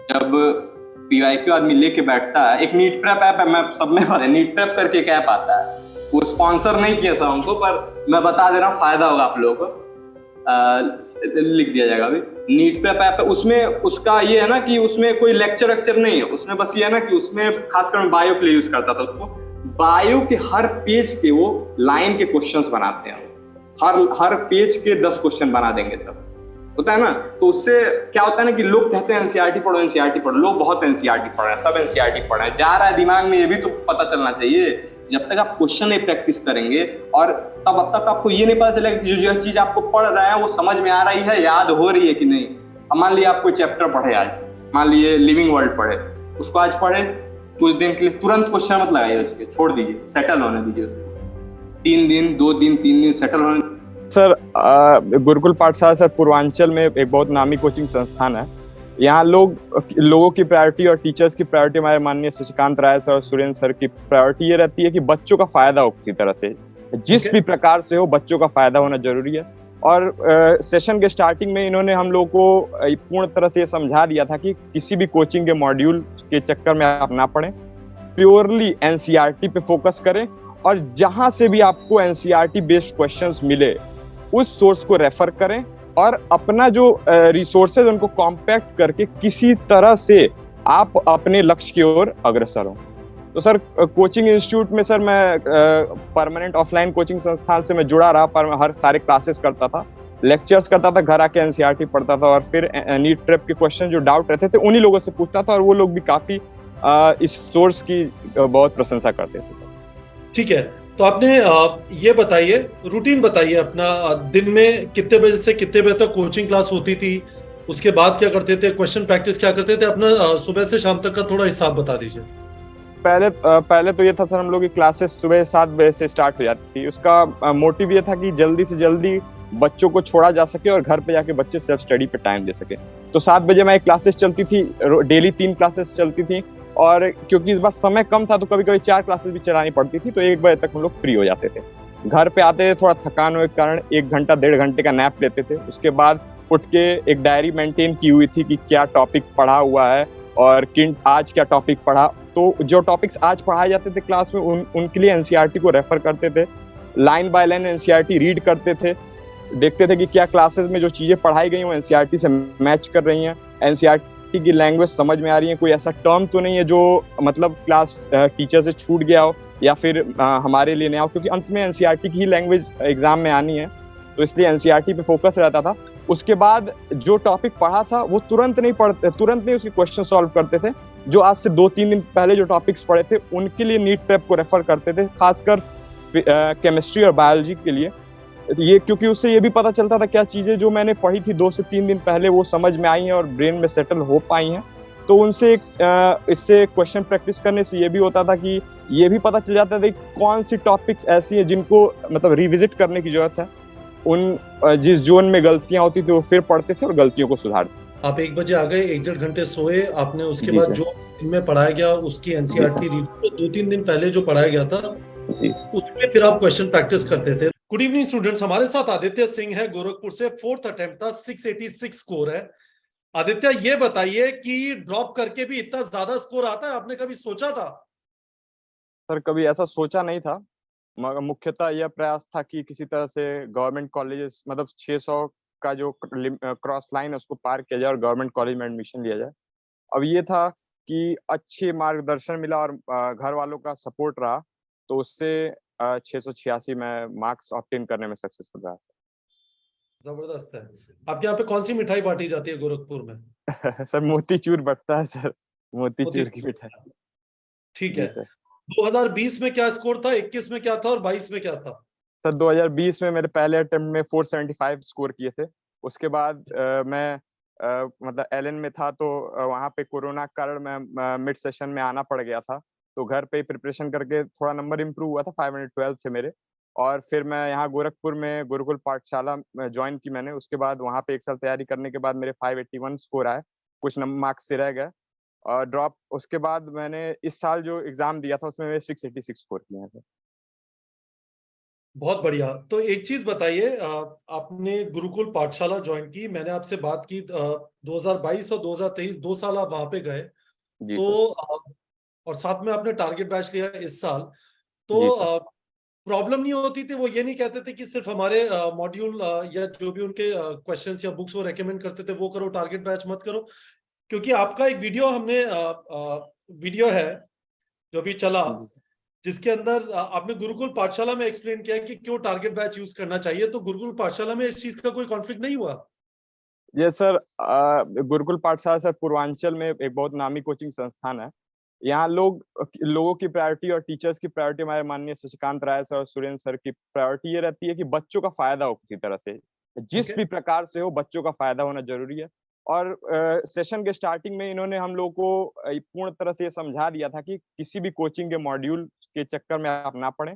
जब पीवाईक्यू आदमी लेके बैठता है, एक नीट प्रेप ऐप है, मैं सब में पता है, नीट प्रेप करके एक ऐप आता है, वो स्पॉन्सर नहीं किया था हमको, पर मैं बता दे रहा हूँ, फायदा होगा आप लोगों को। लिख दिया जाएगा अभी। नीट प्रेप ऐप है, उसमें उसका ये है ना कि उसमें कोई लेक्चर वेक्चर नहीं है, उसमें बस ये है ना कि उसमें खासकर मैं बायो के लिए यूज करता था उसको। बायो के हर पेज के वो लाइन के क्वेश्चंस बनाते हैं, हर हर पेज के 10 क्वेश्चन बना देंगे सब, होता है ना। तो उससे क्या होता है ना कि लोग कहते हैं एनसीईआरटी पढ़ो, एनसीईआरटी पढ़ो, लोग बहुत एनसीईआरटी पढ़ रहे हैं, सब एनसीईआरटी पढ़ रहे हैं, जा रहा है दिमाग में, ये भी तो पता चलना चाहिए। जब तक आप क्वेश्चन नहीं प्रैक्टिस करेंगे और तब अब तक आपको ये नहीं पता चलेगा कि जो चीज आपको पढ़ रहे हैं वो समझ में आ रही है, याद हो रही है कि नहीं। अब मान लिया आप कोई चैप्टर पढ़े आज, मान लिए लिविंग वर्ल्ड पढ़े, उसको आज पढ़े, कुछ दिन के लिए तुरंत क्वेश्चन मत लगाइए उसके, छोड़ दीजिए, सेटल होने दीजिए उसको, 3 दिन 2 दिन 3 दिन सेटल होने। सर गुरुकुल पाठशाला सर पूर्वांचल में एक बहुत नामी कोचिंग संस्थान है। यहाँ लोगों की प्रायोरिटी और टीचर्स की प्रायोरिटी, हमारे माननीय शशिकांत राय सर और सुरेंद्र सर की प्रायोरिटी ये रहती है कि बच्चों का फायदा हो, किसी तरह से जिस भी प्रकार से हो बच्चों का फायदा होना जरूरी है। और सेशन के स्टार्टिंग में इन्होंने हम लोग को पूर्ण तरह से ये समझा दिया था कि किसी भी कोचिंग के मॉड्यूल के चक्कर में आप ना पढ़ें, प्योरली एनसीईआरटी पे फोकस करें, और जहां से भी आपको एनसीईआरटी बेस्ड क्वेश्चंस मिले उस सोर्स को रेफर करें, और अपना जो रिसोर्सेज उनको कॉम्पैक्ट करके किसी तरह से आप अपने लक्ष्य की ओर अग्रसर हो। तो सर कोचिंग इंस्टीट्यूट में सर मैं परमानेंट ऑफलाइन कोचिंग संस्थान से मैं जुड़ा रहा, पर मैं हर सारे क्लासेस करता था, लेक्चर्स करता था, घर आके एनसीईआरटी पढ़ता था, और फिर नीट प्रेप के क्वेश्चन जो डाउट रहते थे उन्हीं लोगों से पूछता था, और वो लोग भी काफी इस सोर्स की बहुत प्रशंसा करते थे। ठीक है, तो आपने ये बताइए, रूटीन बताइए अपना, दिन में कितने बजे से कितने बजे तक कोचिंग क्लास होती थी, उसके बाद क्या करते थे, क्वेश्चन प्रैक्टिस क्या करते थे, अपना सुबह से शाम तक का थोड़ा हिसाब बता दीजिए। पहले तो ये था सर, हम लोग की क्लासेस सुबह 7 बजे से स्टार्ट हो जाती थी। उसका मोटिव ये था कि जल्दी से जल्दी बच्चों को छोड़ा जा सके और घर पे जाके बच्चे सेल्फ स्टडी पे टाइम दे सके। तो 7 बजे हमारी क्लासेस चलती थी, डेली 3 क्लासेस चलती थी, और क्योंकि इस बार समय कम था तो कभी कभी 4 क्लासेस भी चलानी पड़ती थी, तो 1 बजे तक हम लोग फ्री हो जाते थे। घर पे आते थे, थोड़ा थकान होने के कारण 1 घंटा 1.5 घंटे का नैप लेते थे। उसके बाद उठ के एक डायरी मेंटेन की हुई थी कि क्या टॉपिक पढ़ा हुआ है और किन आज क्या टॉपिक पढ़ा। तो जो टॉपिक्स आज पढ़ाए जाते थे क्लास में उनके लिए एनसीईआरटी को रेफर करते थे, line by line NCERT read करते थे, देखते थे कि क्या क्लासेस में जो चीजें पढ़ाई गई वो एनसीईआरटी से मैच कर रही हैं, एनसीईआरटी की लैंग्वेज समझ में आ रही है, कोई ऐसा टर्म तो नहीं है जो मतलब क्लास टीचर से छूट गया हो या फिर हमारे लिए नया हो, क्योंकि अंत में एनसीईआरटी की ही लैंग्वेज एग्जाम में आनी है, तो इसलिए एनसीईआरटी पे फोकस रहता था। उसके बाद जो टॉपिक पढ़ा था वो तुरंत नहीं उसके क्वेश्चन सॉल्व करते थे। जो आज से 2-3 दिन पहले जो टॉपिक्स पढ़े थे उनके लिए नीट प्रेप को रेफर करते थे, खासकर केमिस्ट्री और बायोलॉजी के लिए। ये क्योंकि उससे ये भी पता चलता था क्या चीजें जो मैंने पढ़ी थी 2 से 3 दिन पहले वो समझ में आई हैं और ब्रेन में सेटल हो पाई हैं। तो उनसे इससे क्वेश्चन प्रैक्टिस करने से ये भी होता था कि ये भी पता चल जाता था कि कौन सी टॉपिक्स ऐसी हैं जिनको मतलब रिविजिट करने की जरूरत है। जिस जोन में गलतियां होती थी वो फिर पढ़ते थे और गलतियों को सुधारते। आप 1 बजे आ गए, 1-1.5 घंटे सोए आपने, उसके जी बाद सर। जो इनमें पढ़ाया गया उसकी जी एनसीईआरटी सर। रीड, 2-3 दिन पहले जो पढ़ाया गया था जी। उसमें फिर आप क्वेश्चन प्रैक्टिस करते थे। गुड इवनिंग स्टूडेंट्स, हमारे साथ आदित्य सिंह है, गोरखपुर से, 4th अटेम्प्ट था, 686 स्कोर है। आदित्य, ये बताइए कि ड्रॉप करके भी इतना ज्यादा स्कोर आता है, आपने कभी सोचा था? सर कभी ऐसा सोचा नहीं था, मगर मुख्यतः यह प्रयास था कि किसी तरह से गवर्नमेंट कॉलेजेस मतलब 600 का जो क्रॉस लाइन है उसको पार किया जाए और गवर्नमेंट कॉलेज में एडमिशन लिया जाए। अब ये था कि अच्छे मार्गदर्शन मिला और घर वालों का सपोर्ट रहा, तो उससे 686 में मार्क्स ऑब्टेन करने में सक्सेसफुल रहा। जबरदस्त है। आपके यहाँ पे कौन सी मिठाई बांटी जाती है गोरखपुर में? सर मोतीचूर बटता है सर, मोतीचूर की मिठाई। मोती। ठीक है। जी सर। 2020 में क्या स्कोर था, 21 में क्या था और 22 में क्या था? सर 2020 में मेरे पहले अटेम्प्ट में 475 स्कोर किए थे। उसके बाद मैं मतलब एलएन में था, तो वहाँ पे कोरोना के कारण मैं मिड सेशन में आना पड़ गया था, तो घर पे ही प्रिपरेशन करके थोड़ा नंबर इम्प्रूव हुआ था, 512 थे मेरे। और फिर मैं यहाँ गोरखपुर में गुरुकुल पाठशाला ज्वाइन की मैंने। उसके बाद वहाँ पे 1 साल तैयारी करने के बाद मेरे 581 स्कोर आए, कुछ नंबर मार्क्स से रह गए और ड्रॉप। उसके बाद मैंने इस साल जो एग्जाम दिया था उसमें मेरे 686 स्कोर किए हैं सर। बहुत बढ़िया। तो एक चीज बताइए, आपने गुरुकुल पाठशाला ज्वाइन की, मैंने आपसे बात की 2022 और 2023 2 साल आप वहां पे गए। जी तो सर। और साथ में आपने टारगेट बैच लिया इस साल। जी सर। तो प्रॉब्लम नहीं होती थी? वो ये नहीं कहते थे कि सिर्फ हमारे मॉड्यूल या जो भी उनके क्वेश्चंस या बुक्स वो रेकमेंड करते थे वो करो, टारगेट बैच मत करो? क्योंकि आपका एक वीडियो हमने वीडियो है जो भी चला, जी सर। जिसके अंदर आपने गुरुकुल पाठशाला में एक्सप्लेन किया कि क्यों टारगेट बैच यूज करना चाहिए। तो गुरुकुल पाठशाला में इस चीज का कोई कॉन्फ्लिक्ट नहीं हुआ? ये सर गुरुकुल पाठशाला सर पूर्वांचल में एक बहुत नामी कोचिंग संस्थान है। यहाँ लोगों की प्रायोरिटी और टीचर्स की प्रायोरिटी, हमारे माननीय शशिकांत राय सर और सुरेंद्र सर की प्रायोरिटी ये रहती है कि बच्चों का फायदा हो किसी तरह से, जिस ओके। भी प्रकार से हो बच्चों का फायदा होना जरूरी है। और सेशन के स्टार्टिंग में इन्होंने हम लोग को पूर्ण तरह से ये समझा दिया था कि किसी भी कोचिंग के मॉड्यूल के चक्कर में आप ना पड़े,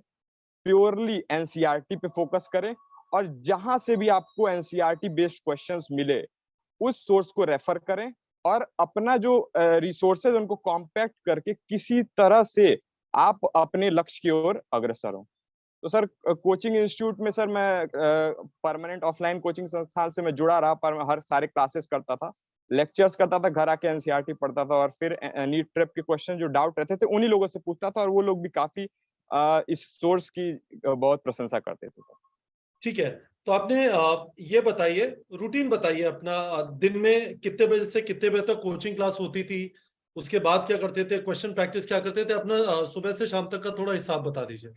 प्योरली एनसीईआरटी पे फोकस करें, और जहां से भी आपको एनसीईआरटी बेस्ड क्वेश्चंस मिले उस सोर्स को रेफर करें, और अपना जो रिसोर्सेज उनको कॉम्पैक्ट करके किसी तरह से आप अपने लक्ष्य की ओर अग्रसर हो। तो सर कोचिंग इंस्टीट्यूट में सर मैं परमानेंट ऑफलाइन कोचिंग संस्थान से मैं जुड़ा रहा, पर मैं हर सारे क्लासेस करता था, लेक्चर्स करता था, घर आके एनसीईआरटी पढ़ता था, और फिर नीट प्रेप के क्वेश्चन जो डाउट रहते थे उन्हीं लोगों से पूछता था, और वो लोग भी काफी इस सोर्स की बहुत प्रशंसा करते थे सर। ठीक है। तो आपने ये बताइए, रूटीन बताइए अपना, दिन में कितने बजे से कितने बजे तक कोचिंग क्लास होती थी? उसके बाद क्या करते थे? क्वेश्चन प्रैक्टिस क्या करते थे? अपना सुबह से शाम तक का थोड़ा हिसाब बता दीजिए।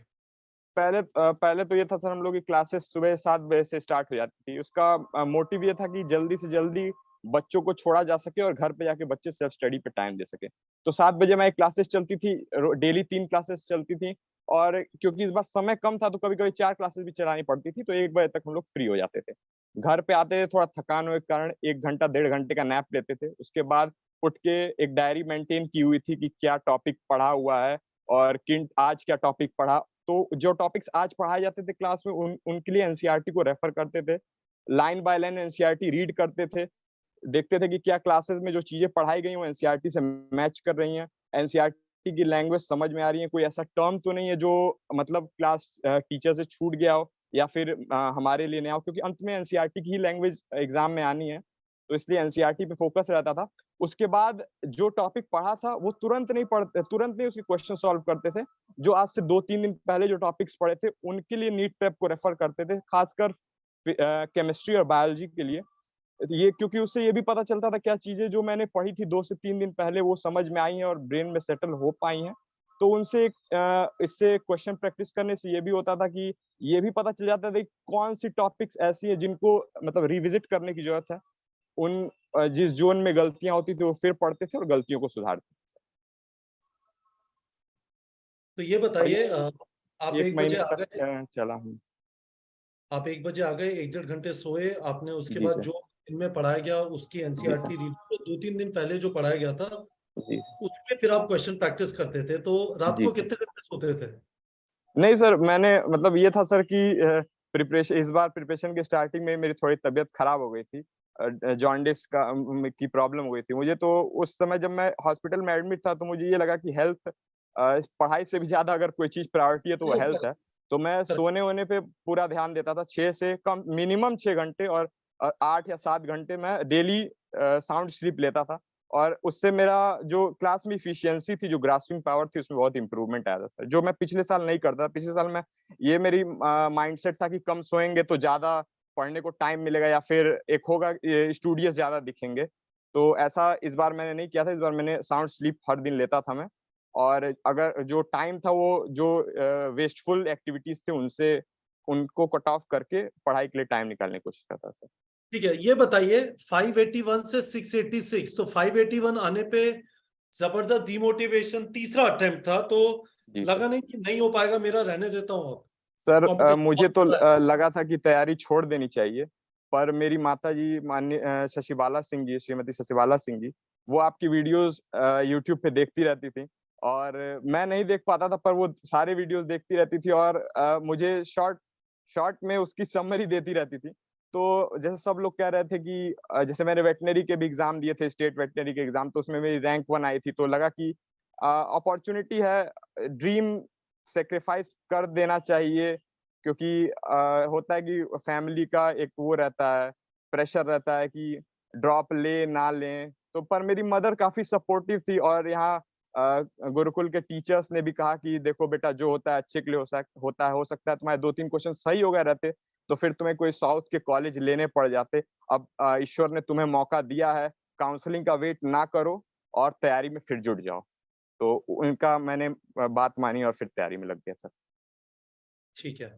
पहले तो ये था सर, हम लोग की क्लासेस सुबह 7 बजे से स्टार्ट हो जाती थी। उसका मोटिव ये था कि जल्दी से जल्दी बच्चों को छोड़ा जा सके और घर पे जाके बच्चे सेल्फ स्टडी पे टाइम दे सके। तो 7 बजे हमारी क्लासेस चलती थी, डेली 3 क्लासेस चलती थी। और क्योंकि इस बार समय कम था तो कभी कभी 4 क्लासेस भी चलानी पड़ती थी, तो 1 बजे तक हम लोग फ्री हो जाते थे। घर पे आते थे, थोड़ा थकान होने के कारण 1 घंटा 1.5 घंटे का नैप लेते थे। उसके बाद उठ के एक डायरी मेंटेन की हुई थी कि क्या टॉपिक पढ़ा हुआ है और किन आज क्या टॉपिक पढ़ा। तो जो टॉपिक्स आज पढ़ाए जाते थे क्लास में उनके लिए एनसीईआरटी को रेफर करते थे, line by line NCERT read करते थे, देखते थे कि क्या क्लासेस में जो चीजें पढ़ाई गई वो एनसीईआरटी से मैच कर रही हैं, एनसीईआरटी की लैंग्वेज समझ में आ रही है, कोई ऐसा टर्म तो नहीं है जो मतलब क्लास टीचर से छूट गया हो या फिर हमारे लिए नया हो, क्योंकि अंत में एनसीईआरटी की ही लैंग्वेज एग्जाम में आनी है। तो इसलिए एनसीईआरटी पे फोकस रहता था। उसके बाद जो टॉपिक पढ़ा था वो तुरंत नहीं उसके क्वेश्चन सॉल्व करते थे। जो आज से 2-3 दिन पहले जो टॉपिक्स पढ़े थे उनके लिए नीट प्रेप को रेफर करते थे, खासकर केमिस्ट्री और बायोलॉजी के लिए। ये क्योंकि उससे ये भी पता चलता था क्या चीजें जो मैंने पढ़ी थी 2 से 3 दिन पहले वो समझ में आई हैं और ब्रेन में सेटल हो पाई हैं। तो उनसे इससे क्वेश्चन प्रैक्टिस करने से ये भी होता था कि ये भी पता चल जाता था कि कौन सी टॉपिक्स ऐसी है जिनको मतलब रिविजिट करने की जरूरत है। उन जिस जोन में गलतियां होती थी वो फिर पढ़ते थे और गलतियों को सुधारते तो ये थे। और बताइए, ये आप एक 1 बजे महीने आ तक गए, चला हूँ। आप 1 बजे आ गए, 1-1.5 घंटे सोए आपने, उसके जी बाद सर। जो इनमें पढ़ाया गया उसकी जी एनसीईआरटी सर। रीड, तो 2-3 दिन पहले जो पढ़ाया गया था जी। उसमें फिर आप क्वेश्चन प्रैक्टिस करते थे। तो रात जी को सर। कितने घंटे सोते थे? नहीं सर, मैंने मतलब ये था सर कि प्रिपरेशन इस बार प्रिपरेशन के स्टार्टिंग में मेरी थोड़ी तबीयत खराब हो गई थी, जॉन्डिस की प्रॉब्लम हो गई थी मुझे। तो उस समय जब मैं हॉस्पिटल में एडमिट था तो मुझे ये लगा कि हेल्थ पढ़ाई से भी ज्यादा अगर कोई चीज प्रायोरिटी है तो वो नहीं, हेल्थ है। तो मैं कर, सोने वोने पे पूरा ध्यान देता था, 6 से कम मिनिमम 6 घंटे, और 8 या 7 घंटे मैं डेली साउंड स्लीप लेता था। और उससे मेरा जो क्लास में इफिशियंसी थी, जो ग्रास्पिंग पावर थी, उसमें बहुत इंप्रूवमेंट आया था सर, जो मैं पिछले साल नहीं करता। पिछले साल मैं ये मेरी माइंडसेट था कि कम सोएंगे तो ज्यादा पढ़ने को टाइम मिलेगा या फिर एक होगा स्टूडियस ज्यादा दिखेंगे। तो ऐसा इस बार मैंने नहीं किया था। इस बार मैंने साउंड स्लीप हर दिन लेता था मैं, और अगर जो टाइम था वो जो वेस्टफुल एक्टिविटीज थे उनसे उनको कट ऑफ करके पढ़ाई के लिए टाइम निकालने की कोशिश करता था। ठीक है। ये बताइए, 581 से 686, तो 581 आने पे जबरदस्त डिमोटिवेशन, तीसरा अटेम्प्ट था, तो जी सर। लगा नहीं कि नहीं हो पाएगा मेरा, रहने देता हूं अब? सर कंपटीशन मुझे बहुत तो ज्यादा है। लगा था कि तैयारी छोड़ देनी चाहिए, पर मेरी माता जी माननीय शशिबाला सिंह जी, श्रीमती शशिबाला सिंह जी, वो आपकी वीडियोस यूट्यूब पे देखती रहती थी, और मैं नहीं देख पाता था पर वो सारे वीडियोस देखती रहती थी, और मुझे शॉर्ट शॉर्ट में उसकी समरी देती रहती थी। तो जैसे सब लोग कह रहे थे कि जैसे मैंने वेटनरी के भी एग्जाम दिए थे, स्टेट वेटनरी के एग्जाम, तो उसमें मेरी रैंक 1 आई थी, तो लगा कि अपॉर्चुनिटी है, ड्रीम सेक्रीफाइस कर देना चाहिए, क्योंकि होता है कि फैमिली का एक वो रहता है, प्रेशर रहता है कि ड्रॉप ले ना लें। तो पर मेरी मदर काफ़ी सपोर्टिव थी और यहाँ गुरुकुल के टीचर्स ने भी कहा कि देखो बेटा, जो होता है अच्छे के लिए होता है, हो सकता है तुम्हारे 2-3 क्वेश्चन सही हो गए रहते, तो फिर तुम्हें कोई साउथ के कॉलेज लेने पड़ जाते। अब ईश्वर ने तुम्हें मौका दिया है, काउंसलिंग का वेट ना करो और तैयारी में फिर जुट जाओ। तो उनका मैंने बात मानी और फिर तैयारी में लग गया सर। ठीक है,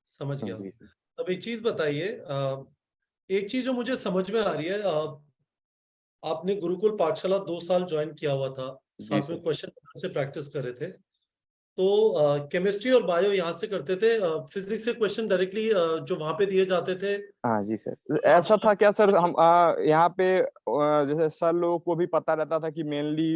समझ गया। जी सर। अब एक चीज बताइए, एक चीज जो मुझे समझ में आ रही है, आपने गुरुकुल पाठशाला 2 साल ज्वाइन किया हुआ था, जी साथ में सर। क्वेश्चन से प्रैक्टिस कर रहे थे, तो केमिस्ट्री और बायो यहाँ से करते थे, फिजिक्स के क्वेश्चन डायरेक्टली जो वहां पे दिए जाते थे हाँ जी सर। ऐसा पाठशाला था क्या सर, हम में? यहाँ पे जैसे सर लोगों को भी पता रहता था कि मेनली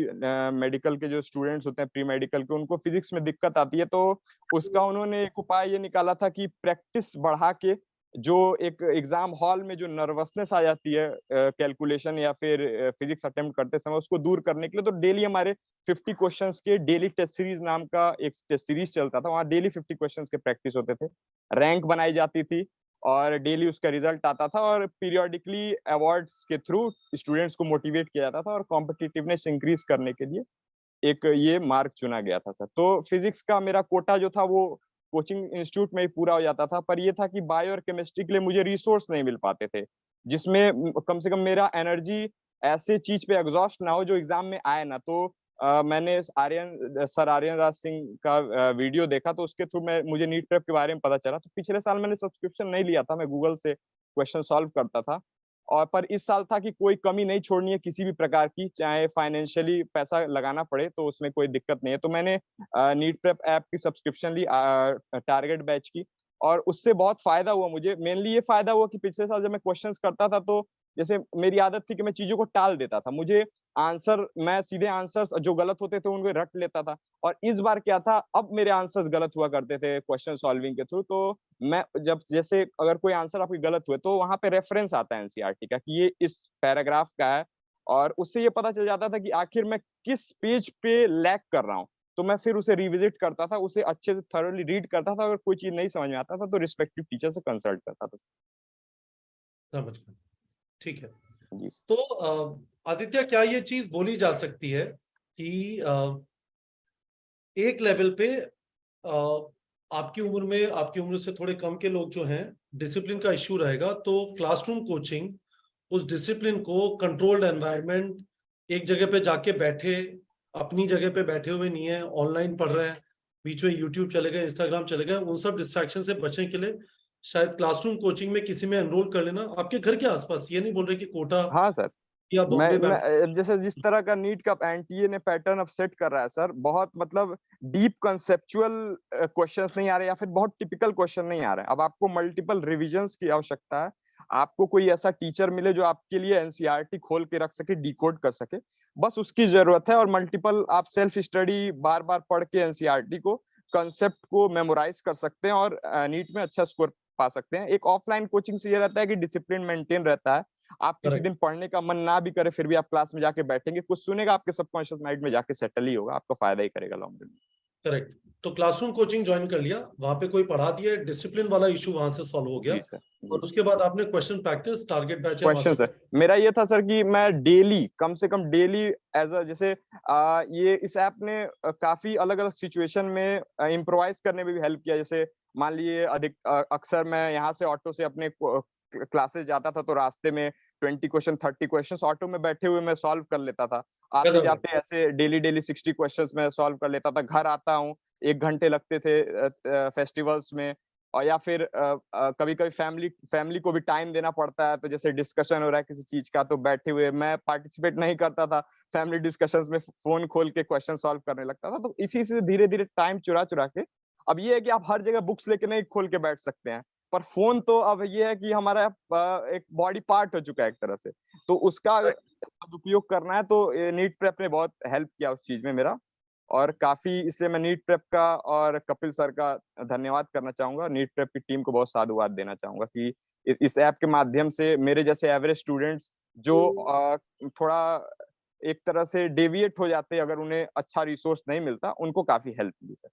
मेडिकल के जो स्टूडेंट्स होते हैं, प्री मेडिकल के, उनको फिजिक्स में दिक्कत आती है, तो उसका उन्होंने एक उपाय ये निकाला था कि प्रैक्टिस बढ़ा के जो एक एग्जाम हॉल में जो नर्वसनेस आ जाती है कैलकुलेशन या फिर फिजिक्स अटेम्प्ट करते समय, उसको दूर करने के लिए तो डेली हमारे 50 क्वेश्चंस के डेली टेस्ट सीरीज नाम का एक टेस्ट सीरीज चलता था, वहाँ डेली 50 क्वेश्चंस के प्रैक्टिस होते थे, रैंक बनाई जाती थी और डेली उसका रिजल्ट आता था और पीरियोडिकली अवार्ड्स के थ्रू स्टूडेंट्स को मोटिवेट किया जाता था और कॉम्पिटिटिवनेस इंक्रीज करने के लिए एक ये मार्ग चुना गया था सर। तो फिजिक्स का मेरा कोटा जो था वो कोचिंग इंस्टीट्यूट में ही पूरा हो जाता था, पर ये था कि बायो और केमिस्ट्री के लिए मुझे रिसोर्स नहीं मिल पाते थे, जिसमें कम से कम मेरा एनर्जी ऐसे चीज पे एग्जॉस्ट ना हो जो एग्जाम में आए ना। तो मैंने आर्यन राज सिंह का वीडियो देखा, तो उसके थ्रू मैं मुझे नीट प्रेप के बारे में पता चला। तो पिछले साल मैंने सब्सक्रिप्शन नहीं लिया था, मैं गूगल से क्वेश्चन सॉल्व करता था, और पर इस साल था कि कोई कमी नहीं छोड़नी है किसी भी प्रकार की, चाहे फाइनेंशियली पैसा लगाना पड़े तो उसमें कोई दिक्कत नहीं है। तो मैंने नीट प्रेप ऐप की सब्सक्रिप्शन ली, टारगेट बैच की, और उससे बहुत फायदा हुआ मुझे। मेनली ये फायदा हुआ कि पिछले साल जब मैं क्वेश्चंस करता था तो जैसे मेरी आदत थी कि मैं चीजों को टाल देता था, मुझे आंसर, मैं सीधे आंसर्स जो गलत होते थे उनको रट लेता था। और इस बार क्या था, अब मेरे आंसर्स गलत हुआ करते थे क्वेश्चन सॉल्विंग के थ्रू। तो मैं जब जैसे अगर कोई आंसर आपके गलत हुए तो वहां पे रेफरेंस आता है एनसीईआरटी का कि ये इस पैराग्राफ का है, और उससे ये पता चल जाता था कि आखिर मैं किस पेज पे लैग कर रहा हूँ। तो मैं फिर उसे रिविजिट करता था, उसे अच्छे से थरोली रीड करता था, अगर कोई चीज नहीं समझ में आता था तो रिस्पेक्टिव टीचर से कंसल्ट करता था। समझ गया, ठीक है। जी तो आदित्य, क्या ये चीज बोली जा सकती है कि एक लेवल पे आपकी उम्र से थोड़े कम के लोग जो हैं, डिसिप्लिन का इश्यू रहेगा, तो क्लासरूम कोचिंग उस डिसिप्लिन को, कंट्रोल्ड एनवायरनमेंट, एक जगह पे जाके बैठे, अपनी जगह पे बैठे हुए नहीं है, ऑनलाइन पढ़ रहे हैं, बीच में यूट्यूब चले गए, इंस्टाग्राम चले गए, उन सब डिस्ट्रैक्शन से बचने के लिए शायद क्लासरूम कोचिंग में किसी में एनरोल कर लेना। आपके घर के आसपास, ये नहीं बोल रहे कि कोटा हाँ सर। या बॉम्बे मैं बैंक। जैसे जिस तरह का नीट का एनटीए ने पैटर्न अब सेट कर रहा है सर, बहुत मतलब डीप कंसेप्चुअल क्वेश्चंस नहीं आ रहे, या फिर बहुत टिपिकल क्वेश्चन नहीं आ रहे। अब आपको मल्टीपल रिविजन्स की आवश्यकता है, आपको कोई ऐसा टीचर मिले जो आपके लिए एनसीईआरटी खोल के रख सके, डिकोड कर सके, बस उसकी जरूरत है। और मल्टीपल आप सेल्फ स्टडी बार बार पढ़ के एनसीईआरटी को, कंसेप्ट को मेमोराइज कर सकते हैं और नीट में अच्छा स्कोर पा सकते हैं। एक ऑफलाइन कोचिंग से ये रहता है कि डिसिप्लिन मेंटेन रहता है, आप किसी करेक्ट, दिन पढ़ने का मन ना भी करे फिर भी आप क्लास में जाके बैठेंगे, कुछ सुनेगा, आपके सबकॉन्शियस माइंड में जाके सेटल ही होगा, आपका फायदा ही करेगा लॉन्ग रन में। करेक्ट। तो क्लासरूम कोचिंग ज्वाइन कर लिया, वहां पे कोई पढ़ा दिया, डिसिप्लिन वाला इशू वहां से सॉल्व हो गया, जी सर। और जी सर। उसके बाद आपने क्वेश्चन प्रैक्टिस, टारगेट बैच है वहां क्वेश्चन से। सर मेरा ये था सर कि मैं डेली, कम से कम डेली एज अ, जैसे ये इस ऐप ने काफी अलग अलग सिचुएशन में इम्प्रोवाइज करने में भी हेल्प किया। जैसे मान लीजिए अक्सर मैं यहाँ से ऑटो से अपने क्लासेस जाता था, तो रास्ते में 20 क्वेश्चन 30 क्वेश्चन ऑटो में बैठे हुए मैं सॉल्व कर लेता था। आते गजब है। जाते ऐसे डेली डेली 60 क्वेश्चन मैं सॉल्व कर लेता था। घर आता हूँ, 1 घंटे लगते थे फेस्टिवल्स में। और या फिर कभी कभी फैमिली को भी टाइम देना पड़ता है, तो जैसे डिस्कशन हो रहा है किसी चीज का, तो बैठे हुए मैं पार्टिसिपेट नहीं करता था, फैमिली डिस्कशंस में फोन खोल के क्वेश्चन सॉल्व करने लगता था। तो इसी से धीरे धीरे टाइम चुरा चुरा के, अब ये है कि आप हर जगह बुक्स लेके नहीं खोल के बैठ सकते हैं, पर फोन तो अब ये है कि हमारा एक बॉडी पार्ट हो चुका है एक तरह से, तो उसका सदुपयोग करना है। तो नीट प्रेप ने बहुत हेल्प किया उस चीज में मेरा, और काफी इसलिए मैं नीट प्रेप का और कपिल सर का धन्यवाद करना चाहूंगा, नीट प्रेप की टीम को बहुत साधुवाद देना चाहूंगा कि इस ऐप के माध्यम से मेरे जैसे एवरेज स्टूडेंट्स जो थोड़ा एक तरह से डेविएट हो जाते अगर उन्हें अच्छा रिसोर्स नहीं मिलता, उनको काफी हेल्प मिली सर।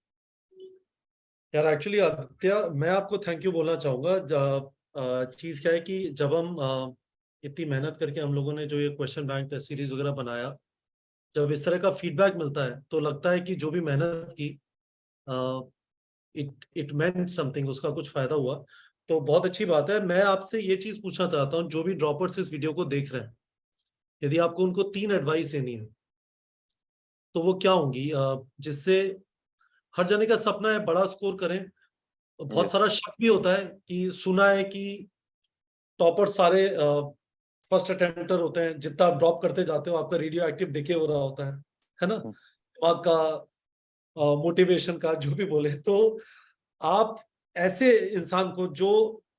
यार एक्चुअली आदित्य, मैं आपको थैंक यू बोलना चाहूंगा। चीज क्या है कि जब हम इतनी मेहनत करके हम लोगों ने जो ये क्वेश्चन बैंक टेस्ट सीरीज वगैरह बनाया, जब इस तरह का फीडबैक मिलता है तो लगता है कि जो भी मेहनत की, इट मेंट समथिंग, उसका कुछ फायदा हुआ। तो बहुत अच्छी बात है। मैं आपसे ये चीज पूछना चाहता हूँ, जो भी ड्रॉपर्स इस वीडियो को देख रहे हैं, यदि आपको उनको 3 एडवाइस देनी है तो वो क्या होंगी, जिससे हर जने का सपना है बड़ा स्कोर करें। बहुत यस। सारा शक भी होता है कि सुना है कि टॉपर सारे फर्स्ट अटेम्प्टर होते हैं, जितना आप ड्रॉप करते जाते हो आपका रेडियो एक्टिव डिके हो रहा होता है ना, दिमाग का, मोटिवेशन का, जो भी बोले। तो आप ऐसे इंसान को जो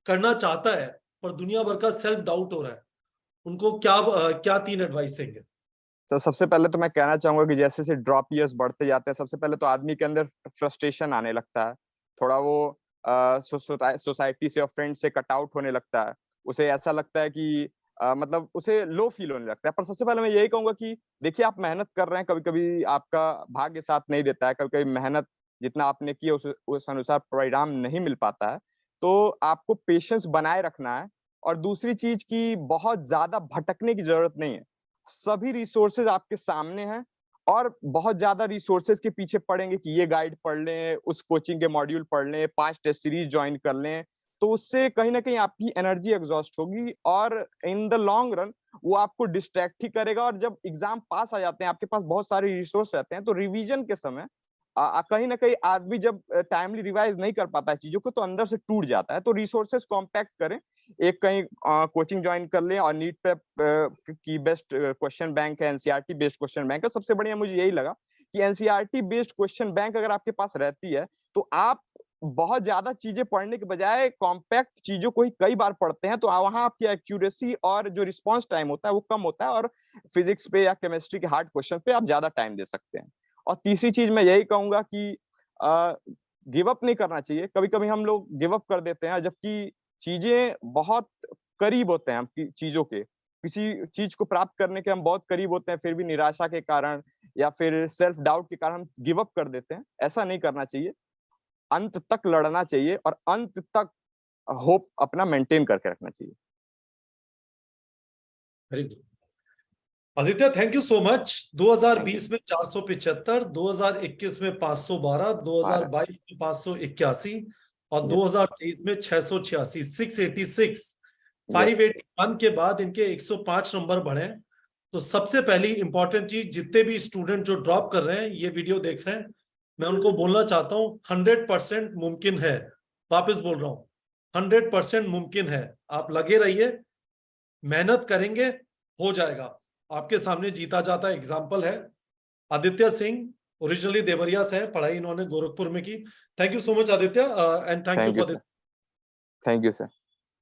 करना चाहता है पर दुनिया भर का सेल्फ डाउट हो रहा है, उनको क्या 3 एडवाइस देंगे? तो सबसे पहले तो मैं कहना चाहूंगा कि जैसे जैसे ड्रॉप ईयर्स बढ़ते जाते हैं, सबसे पहले तो आदमी के अंदर फ्रस्ट्रेशन आने लगता है। थोड़ा वो सोसाइटी से और फ्रेंड से कट आउट होने लगता है। उसे ऐसा लगता है कि मतलब उसे लो फील होने लगता है। पर सबसे पहले मैं यही कहूंगा कि देखिए, आप मेहनत कर रहे हैं, कभी कभी आपका भाग्य साथ नहीं देता है, कभी कभी मेहनत जितना आपने की उस अनुसार परिणाम नहीं मिल पाता है। तो आपको पेशेंस बनाए रखना है। और दूसरी चीज की बहुत ज्यादा भटकने की जरूरत नहीं है। सभी रिसोर्सेज आपके सामने हैं, और बहुत ज्यादा रिसोर्सेज के पीछे पड़ेंगे कि ये गाइड पढ़ लें, उस कोचिंग के मॉड्यूल पढ़ लें, 5 टेस्ट सीरीज ज्वाइन कर लें, तो उससे कहीं ना कहीं आपकी एनर्जी एग्जॉस्ट होगी, और इन द लॉन्ग रन वो आपको डिस्ट्रैक्ट ही करेगा। और जब एग्जाम पास आ जाते हैं, आपके पास बहुत सारे रिसोर्स रहते हैं, तो रिवीजन के समय कहीं ना कहीं आदमी जब टाइमली रिवाइज नहीं कर पाता है चीजों को, तो अंदर से टूट जाता है। तो रिसोर्सेज कॉम्पैक्ट करें, एक कहीं कोचिंग ज्वाइन कर लें, और नीट प्रेप की बेस्ट क्वेश्चन बैंक है, एनसीईआरटी बेस्ड क्वेश्चन बैंक है। सबसे बढ़िया मुझे यही लगा कि एनसीईआरटी बेस्ड क्वेश्चन बैंक अगर आपके पास रहती है, तो आप बहुत ज्यादा चीजें पढ़ने के बजाय कॉम्पैक्ट चीजों को ही कई बार पढ़ते हैं, तो वहां आपकी एक्यूरेसी और जो रिस्पॉन्स टाइम होता है वो कम होता है, और फिजिक्स पे या केमिस्ट्री के हार्ड क्वेश्चन पे आप ज्यादा टाइम दे सकते हैं। और तीसरी चीज मैं यही कहूंगा कि गिव अप नहीं करना चाहिए। कभी कभी हम लोग गिव अप कर देते हैं, जबकि चीजें बहुत करीब होते हैं हम चीजों के, किसी चीज को प्राप्त करने के हम बहुत करीब होते हैं, फिर भी निराशा के कारण या फिर सेल्फ डाउट के कारण हम गिव अप कर देते हैं। ऐसा नहीं करना चाहिए। अंत तक लड़ना चाहिए, और अंत तक होप अपना मेंटेन करके रखना चाहिए। Very good Aditya, thank you so much. Thank you. 2020 में 475, 2021 में 512, 12। 2022 में 581 और यस। 2023 में 686, 686। यस। 581 के बाद इनके 105 नंबर बढ़े। तो सबसे पहली इंपॉर्टेंट चीज, जितने भी स्टूडेंट जो ड्रॉप कर रहे हैं, ये वीडियो देख रहे हैं, मैं उनको बोलना चाहता हूं 100% मुमकिन है। वापस बोल रहा हूं, 100% मुमकिन है। आप लगे रहिए, मेहनत करेंगे, हो जाएगा। आपके सामने जीता जाता एग्जाम्पल है। आदित्य सिंह ओरिजिनली देवरिया से है, पढ़ाई इन्होंने गोरखपुर में की। Thank you so much Aditya, and thank you thank you for sir. This. Thank you sir.